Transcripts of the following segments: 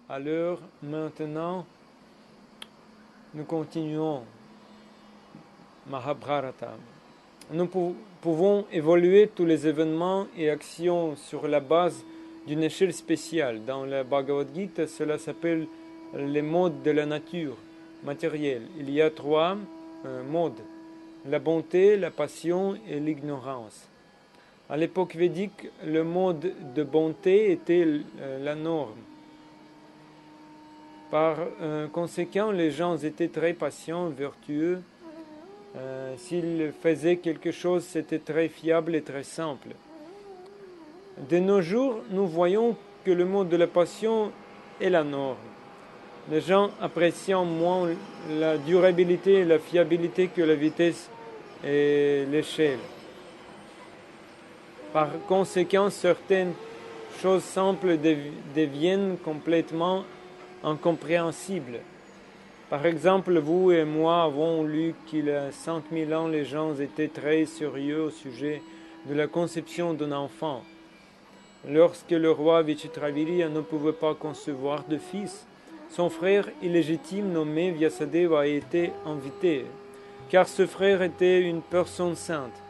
Alors, maintenant, nous continuons Mahabharata. Nous pouvons évaluer tous les événements et actions sur la base d'une échelle spéciale. Dans la Bhagavad Gita, cela s'appelle les modes de la nature matérielle. Il y a 3 modes: la bonté, la passion et l'ignorance. À l'époque védique, le mode de bonté était la norme. Par conséquent, les gens étaient très patients, vertueux. S'ils faisaient quelque chose, c'était très fiable et très simple. De nos jours, nous voyons que le mode de la passion est la norme. Les gens apprécient moins la durabilité et la fiabilité que la vitesse et l'échelle. Par conséquent, certaines choses simples deviennent complètement incompréhensibles. Par exemple, vous et moi avons lu qu'il y a 5000 ans, les gens étaient très sérieux au sujet de la conception d'un enfant. Lorsque le roi Vichitravirya ne pouvait pas concevoir de fils, son frère illégitime nommé Vyasadeva a été invité, car ce frère était une personne sainte.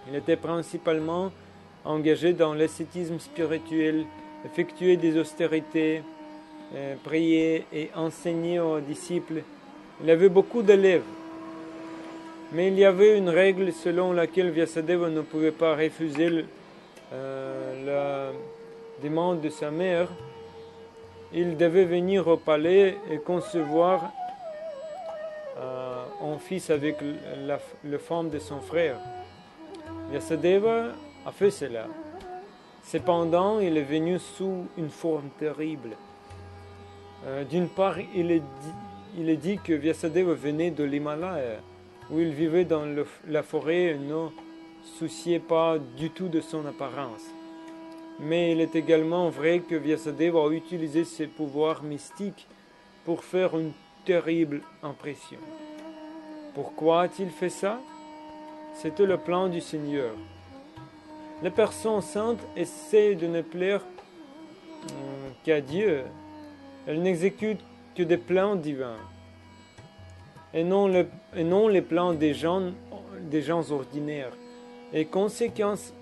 Il était principalement engagé dans l'ascétisme spirituel, effectuait des austérités, priait et enseignait aux disciples. Il avait beaucoup d'élèves. Mais il y avait une règle selon laquelle Vyasadeva ne pouvait pas refuser la demande de sa mère. Il devait venir au palais et concevoir un fils avec la femme de son frère. Vyasadeva a fait cela. Cependant, il est venu sous une forme terrible. D'une part, il est dit que Vyasadeva venait de l'Himalaya, où il vivait dans la forêt et ne souciait pas du tout de son apparence. Mais il est également vrai que Vyasadeva a utilisé ses pouvoirs mystiques pour faire une terrible impression. Pourquoi a-t-il fait ça? C'était le plan du Seigneur. Les personnes saintes essaient de ne plaire qu'à Dieu. Elles n'exécutent que des plans divins et non les plans des gens ordinaires. Et conséquence,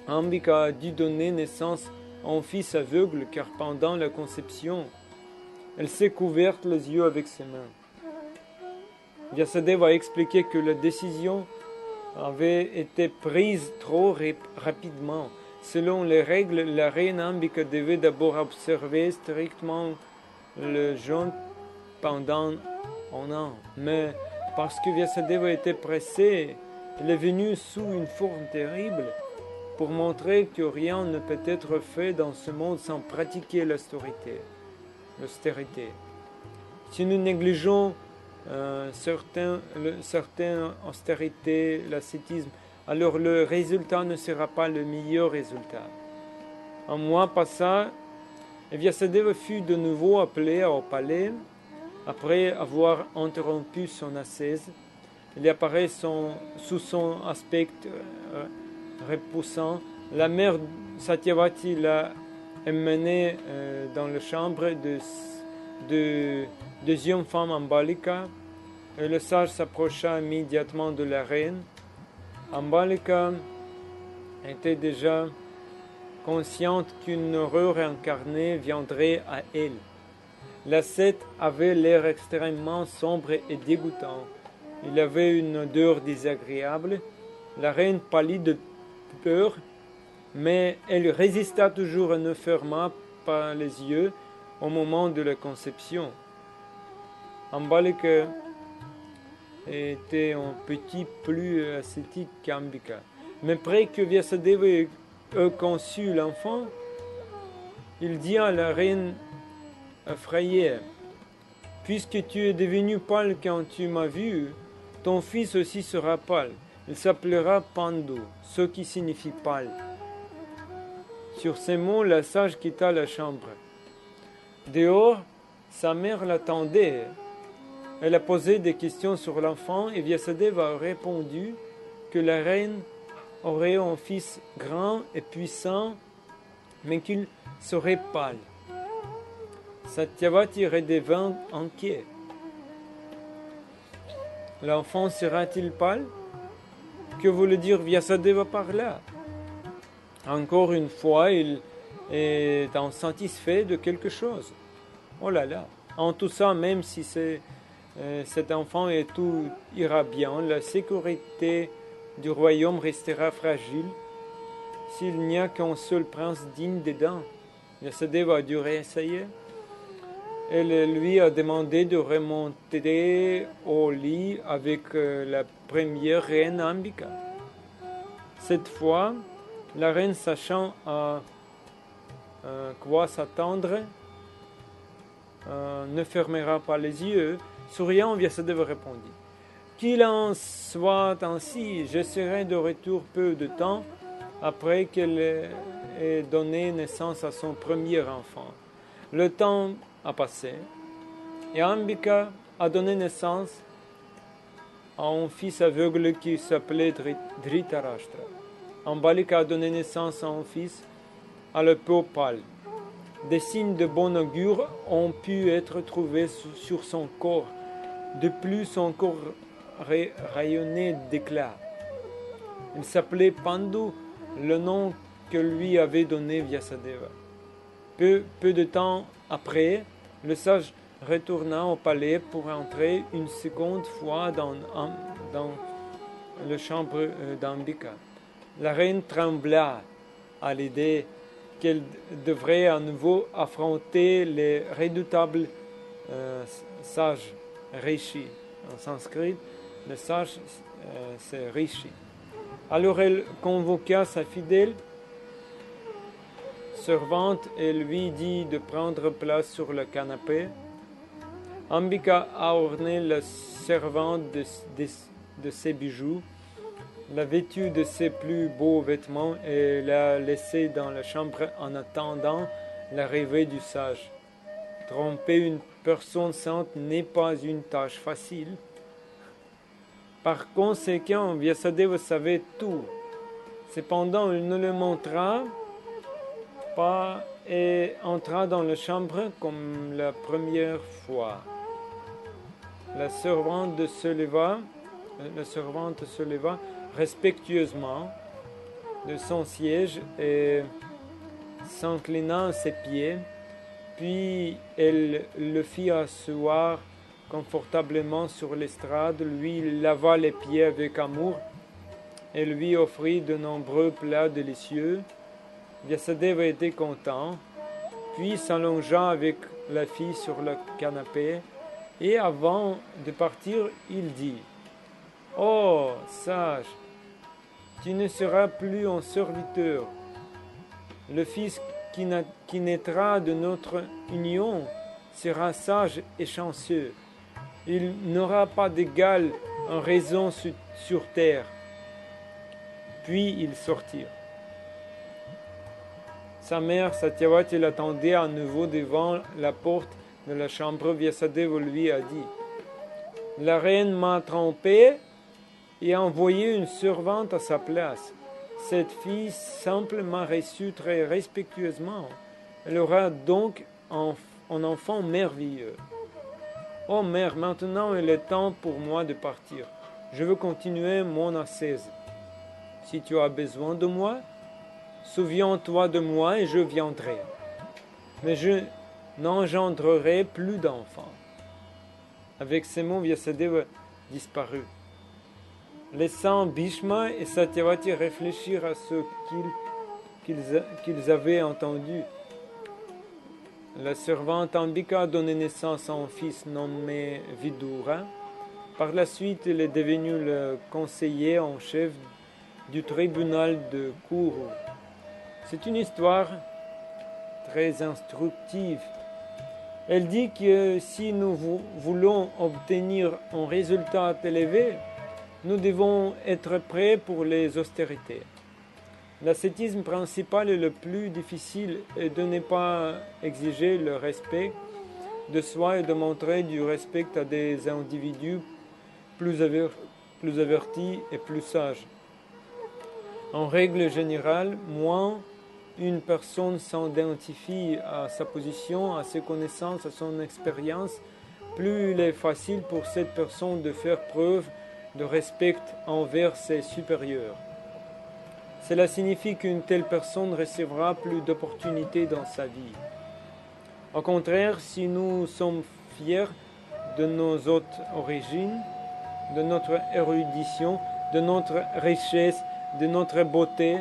Ambika a dû donner naissance à un fils aveugle, car pendant la conception, elle s'est couverte les yeux avec ses mains. Vyasadeva a expliqué que la décision avait été prise trop rapidement. Selon les règles, la reine Ambika devait d'abord observer strictement le jeûne pendant 1 an. Mais parce que Vyasadeva était pressé, il est venu sous une forme terrible pour montrer que rien ne peut être fait dans ce monde sans pratiquer l'austérité. Si nous négligeons certaines austérités, l'ascétisme, alors le résultat ne sera pas le meilleur résultat. Un mois passa, et Vyasadeva fut de nouveau appelé au palais. Après avoir interrompu son ascèse, il apparaît sous son aspect repoussant. La mère Satyavati l'a emmené dans la chambre de deuxième femme Ambalika, et le sage s'approcha immédiatement de la reine. Ambalika était déjà consciente qu'une horreur incarnée viendrait à elle. L'ascète avait l'air extrêmement sombre et dégoûtant. Il avait une odeur désagréable. La reine pâlit de peur, mais elle résista toujours et ne ferma pas les yeux au moment de la conception. Ambalika était un petit plus ascétique qu'Ambika. Mais près que Vyasadeva ait conçu l'enfant, il dit à la reine effrayée: « Puisque tu es devenu pâle quand tu m'as vu, ton fils aussi sera pâle. Il s'appellera Pandu, ce qui signifie pâle. » Sur ces mots, la sage quitta la chambre. Dehors, sa mère l'attendait. Elle a posé des questions sur l'enfant et Vyasadeva a répondu que la reine aurait un fils grand et puissant, mais qu'il serait pâle. Satyavati redevint inquiet. L'enfant sera-t-il pâle? Que voulait dire Vyasadeva par là? Encore une fois, il est insatisfait de quelque chose. Oh là là! En tout ça, même si cet enfant et tout ira bien, la sécurité du royaume restera fragile s'il n'y a qu'un seul prince digne dedans. Vyasadeva a dû réessayer. Elle lui a demandé de remonter au lit avec la première reine Ambika. Cette fois, la reine, sachant à quoi s'attendre, ne fermera pas les yeux. Souriant, Vyasadeva répondit: qu'il en soit ainsi, je serai de retour peu de temps après qu'elle ait donné naissance à son premier enfant. Le temps a passé et Ambika a donné naissance à un fils aveugle qui s'appelait Dhritarashtra. Ambalika a donné naissance à un fils à la peau pâle. Des signes de bon augure ont pu être trouvés sur son corps. De plus, son corps rayonnait d'éclat. Il s'appelait Pandu, le nom que lui avait donné Vyasadeva. Peu de temps après, le sage retourna au palais pour entrer une seconde fois dans la chambre d'Ambika. La reine trembla à l'idée qu'elle devrait à nouveau affronter les redoutables sages Rishi. En sanskrit, le sage, c'est Rishi. Alors elle convoqua sa fidèle servante et lui dit de prendre place sur le canapé. Ambika a orné la servante de ses bijoux, l'a vêtue de ses plus beaux vêtements et l'a laissée dans la chambre en attendant l'arrivée du sage. Tromper une personne sainte n'est pas une tâche facile. Par conséquent, Vyasadeva savait tout. Cependant, il ne le montra pas et entra dans la chambre comme la première fois. La servante se leva respectueusement de son siège et s'inclina à ses pieds, puis elle le fit asseoir confortablement sur l'estrade, lui lava les pieds avec amour et lui offrit de nombreux plats délicieux. Vyasadeva était content, puis s'allongea avec la fille sur le canapé et avant de partir, il dit: « Oh, sage, tu ne seras plus un serviteur. Le fils qui naîtra de notre union sera sage et chanceux. Il n'aura pas d'égal en raison sur terre. » Puis ils sortirent. Sa mère Satyavati l'attendait à nouveau devant la porte de la chambre. Vyasadeva lui a dit: « La reine m'a trompé et a envoyé une servante à sa place. Cette fille simple m'a reçu très respectueusement. Elle aura donc un enfant merveilleux. Oh mère, maintenant il est temps pour moi de partir. Je veux continuer mon ascèse. Si tu as besoin de moi, souviens-toi de moi et je viendrai. Mais je n'engendrerai plus d'enfants. » Avec ces mots, Vyasadeva disparut, laissant Bhishma et Satyavati réfléchir à ce qu'ils avaient entendu. La servante Ambika a donné naissance à un fils nommé Vidura. Par la suite, il est devenu le conseiller en chef du tribunal de Kuru. C'est une histoire très instructive. Elle dit que si nous voulons obtenir un résultat élevé, nous devons être prêts pour les austérités. L'ascétisme principal et le plus difficile est de ne pas exiger le respect de soi et de montrer du respect à des individus plus avertis et plus sages. En règle générale, moins une personne s'identifie à sa position, à ses connaissances, à son expérience, plus il est facile pour cette personne de faire preuve de respect envers ses supérieurs. Cela signifie qu'une telle personne recevra plus d'opportunités dans sa vie. Au contraire, si nous sommes fiers de nos autres origines, de notre érudition, de notre richesse, de notre beauté,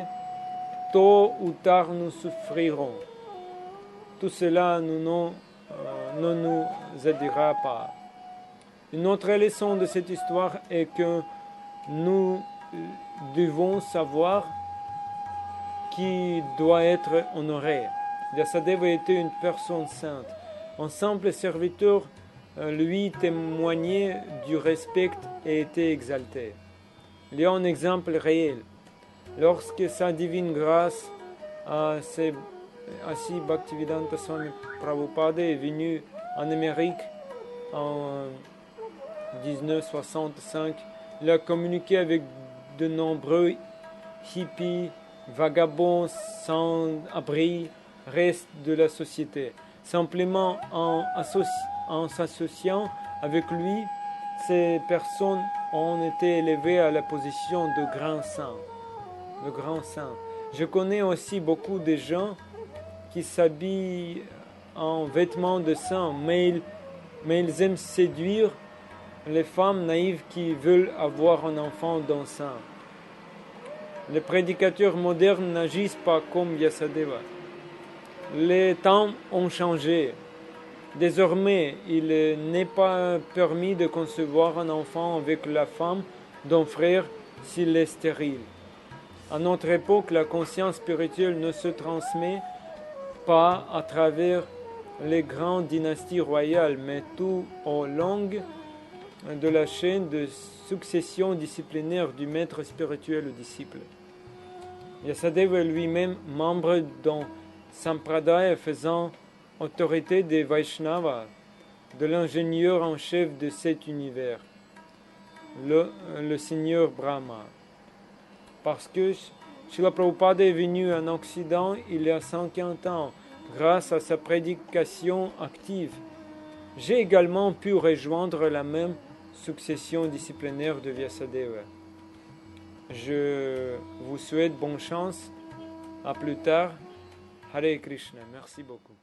tôt ou tard nous souffrirons. Tout cela ne nous aidera pas. Une autre leçon de cette histoire est que nous devons savoir qui doit être honoré. Vyasadeva était une personne sainte. Un simple serviteur lui témoignait du respect et était exalté. Il y a un exemple réel. Lorsque sa divine grâce Asi Bhaktivedanta Swami Prabhupada est venu en Amérique en 1965, il a communiqué avec de nombreux hippies, vagabonds sans abri, restes de la société. Simplement en s'associant avec lui, ces personnes ont été élevées à la position de grands saints. Je connais aussi beaucoup de gens qui s'habillent en vêtements de saints, mais ils aiment séduire les femmes naïves qui veulent avoir un enfant d'un saint. Les prédicateurs modernes n'agissent pas comme Vyasadeva. Les temps ont changé. Désormais, il n'est pas permis de concevoir un enfant avec la femme d'un frère s'il est stérile. À notre époque, la conscience spirituelle ne se transmet pas à travers les grandes dynasties royales, mais tout au long de la chaîne de succession disciplinaire du maître spirituel au disciple. Vyasadeva est lui-même membre d'un sampradaya faisant autorité des Vaishnavas, de l'ingénieur en chef de cet univers, le Seigneur Brahma. Parce que Srila Prabhupada est venu en Occident il y a 50 ans, grâce à sa prédication active. J'ai également pu rejoindre la même succession disciplinaire de Vyasadeva. Je vous souhaite bonne chance. À plus tard. Hare Krishna. Merci beaucoup.